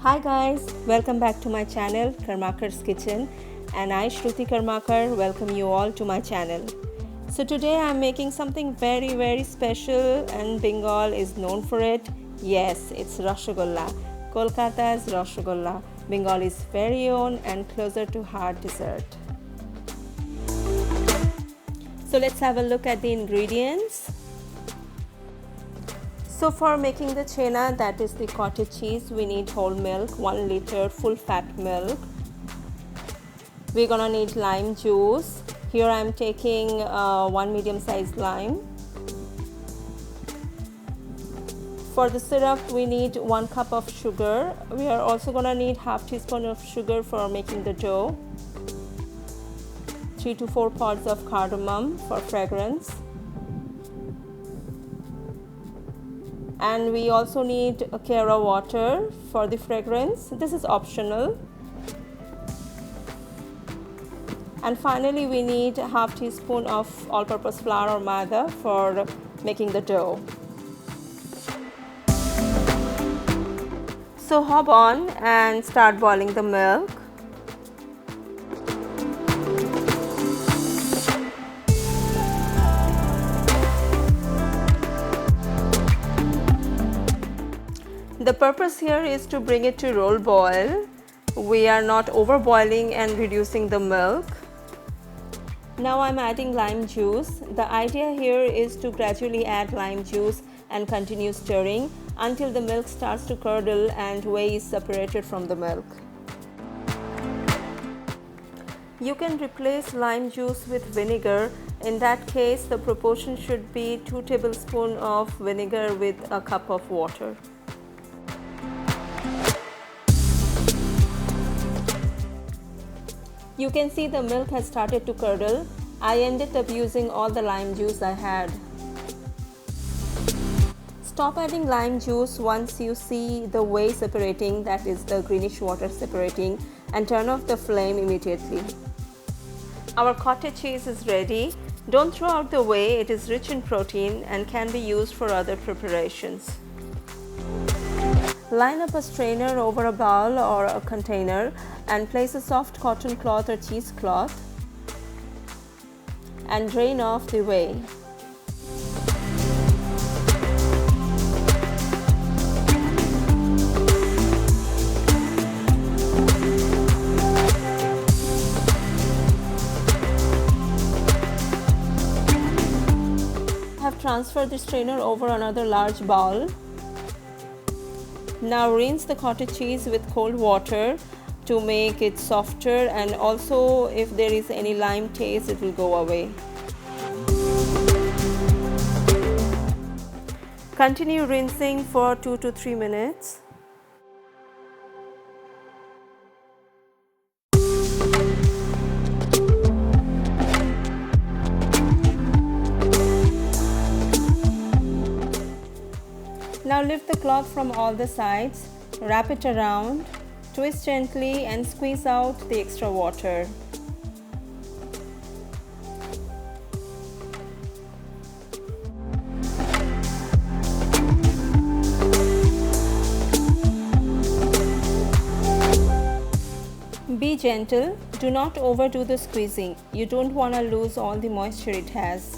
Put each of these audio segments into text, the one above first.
Hi guys, welcome back to my channel Karmakar's Kitchen, and I Shruti Karmakar welcome you all to my channel. So today I'm making something very special, and Bengal is known for it. Yes, it's Roshogolla, Kolkata's Roshogolla, Bengal's very own and closer to heart dessert. So let's have a look at the ingredients. So for making the chena, that is the cottage cheese, we need whole milk, 1 liter full fat milk. We're gonna need lime juice. Here I'm taking 1 medium sized lime. For the syrup, we need 1 cup of sugar. We are also gonna need half teaspoon of sugar for making the dough. 3 to 4 pods of cardamom for fragrance. And we also need a Kara water for the fragrance. This is optional. And finally we need a half teaspoon of all-purpose flour or maida for making the dough. So hop on and start boiling the milk. The purpose here is to bring it to roll boil. We are not over boiling and reducing the milk. Now I'm adding lime juice. The idea here is to gradually add lime juice and continue stirring until the milk starts to curdle and whey is separated from the milk. You can replace lime juice with vinegar. In that case, the proportion should be 2 tablespoons of vinegar with a cup of water. You can see the milk has started to curdle. I ended up using all the lime juice I had. Stop adding lime juice once you see the whey separating, that is the greenish water separating, and turn off the flame immediately. Our cottage cheese is ready. Don't throw out the whey, it is rich in protein and can be used for other preparations. Line up a strainer over a bowl or a container and place a soft cotton cloth or cheesecloth and drain off the whey. I have transferred the strainer over another large bowl. Now rinse the cottage cheese with cold water to make it softer, and also if there is any lime taste, it will go away. Continue rinsing for 2 to 3 minutes. Now lift the cloth from all the sides, wrap it around, twist gently and squeeze out the extra water. Be gentle, do not overdo the squeezing. You don't want to lose all the moisture it has.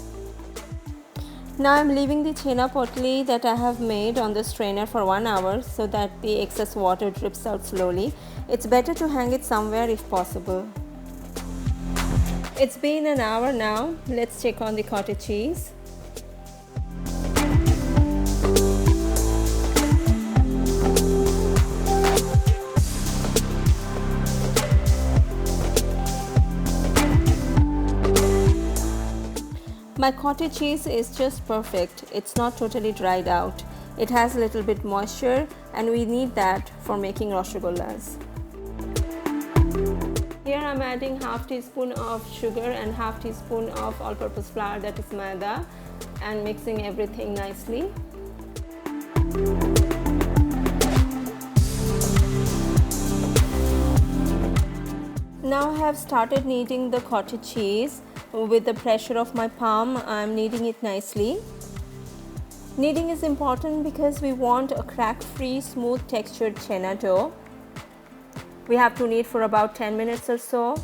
Now I'm leaving the chena potli that I have made on the strainer for 1 hour so that the excess water drips out slowly. It's better to hang it somewhere if possible. It's been an hour now. Let's check on the cottage cheese. My cottage cheese is just perfect. It's not totally dried out. It has a little bit moisture and we need that for making Roshogollas. Here I'm adding half teaspoon of sugar and half teaspoon of all-purpose flour, that is maida, and mixing everything nicely. Now I have started kneading the cottage cheese. With the pressure of my palm, I'm kneading it nicely. Kneading is important because we want a crack-free, smooth textured chena dough. We have to knead for about 10 minutes or so.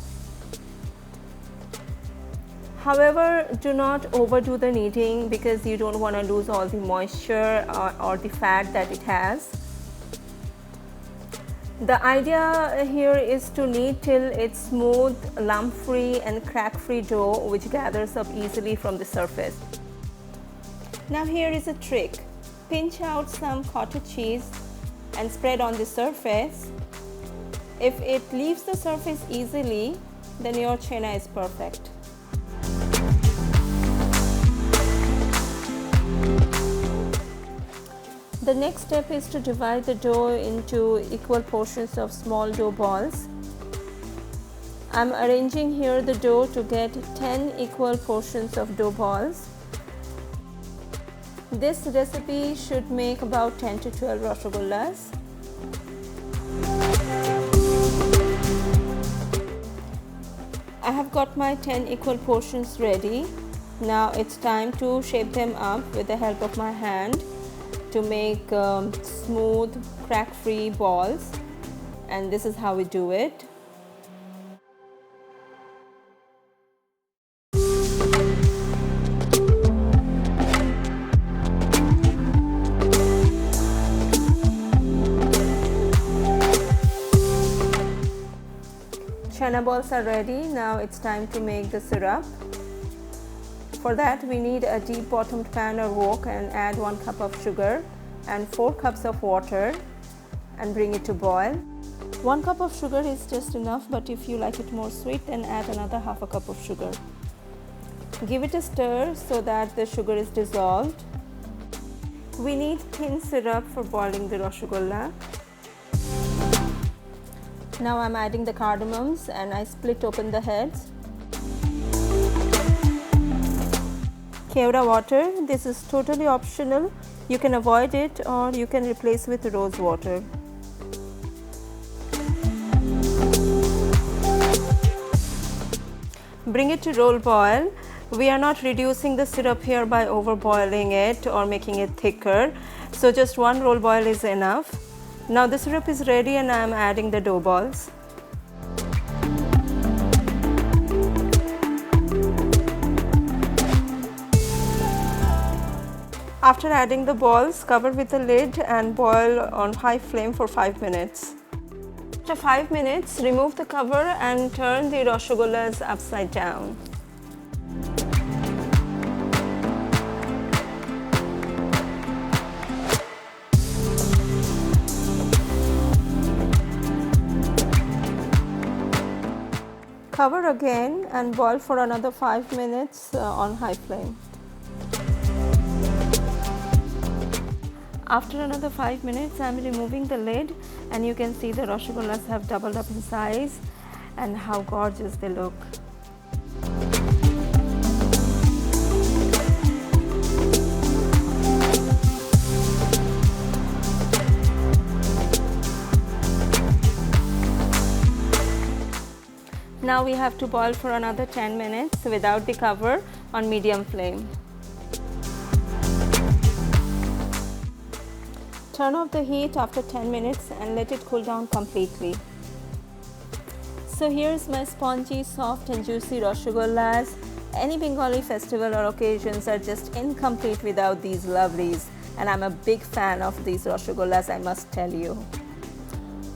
However, do not overdo the kneading because you don't want to lose all the moisture or the fat that it has. The idea here is to knead till it's smooth, lump-free and crack-free dough which gathers up easily from the surface. Now here is a trick. Pinch out some cottage cheese and spread on the surface. If it leaves the surface easily, then your chena is perfect. The next step is to divide the dough into equal portions of small dough balls. I'm arranging here the dough to get 10 equal portions of dough balls. This recipe should make about 10 to 12 Rosogollas. I have got my 10 equal portions ready. Now it's time to shape them up with the help of my hand to make smooth, crack-free balls, and this is how we do it. Chana balls are ready. Now it's time to make the syrup. For that we need a deep bottomed pan or wok and add 1 cup of sugar and 4 cups of water and bring it to boil. 1 cup of sugar is just enough, but if you like it more sweet then add another half a cup of sugar. Give it a stir so that the sugar is dissolved. We need thin syrup for boiling the Roshogolla. Now I'm adding the cardamoms and I split open the heads. Kevra water, this is totally optional. You can avoid it or you can replace with rose water. Bring it to roll boil. We are not reducing the syrup here by overboiling it or making it thicker. So just 1 roll boil is enough. Now the syrup is ready and I am adding the dough balls. After adding the balls, cover with a lid and boil on high flame for 5 minutes. After 5 minutes, remove the cover and turn the Roshogollas upside down. Cover again and boil for another 5 minutes on high flame. After another 5 minutes, I am removing the lid and you can see the Roshogollas have doubled up in size and how gorgeous they look. Now we have to boil for another 10 minutes without the cover on medium flame. Turn off the heat after 10 minutes and let it cool down completely. So here's my spongy, soft and juicy Roshogollas. Any Bengali festival or occasions are just incomplete without these lovelies, and I'm a big fan of these Roshogollas, I must tell you.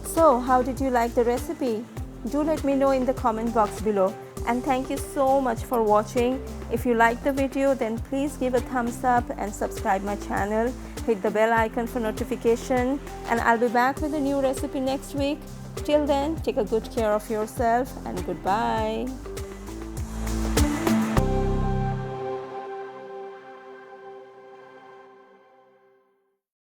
So how did you like the recipe? Do let me know in the comment box below. And thank you so much for watching. If you like the video, then please give a thumbs up and subscribe my channel. Hit the bell icon for notification, and I'll be back with a new recipe next week. Till then, take a good care of yourself and goodbye.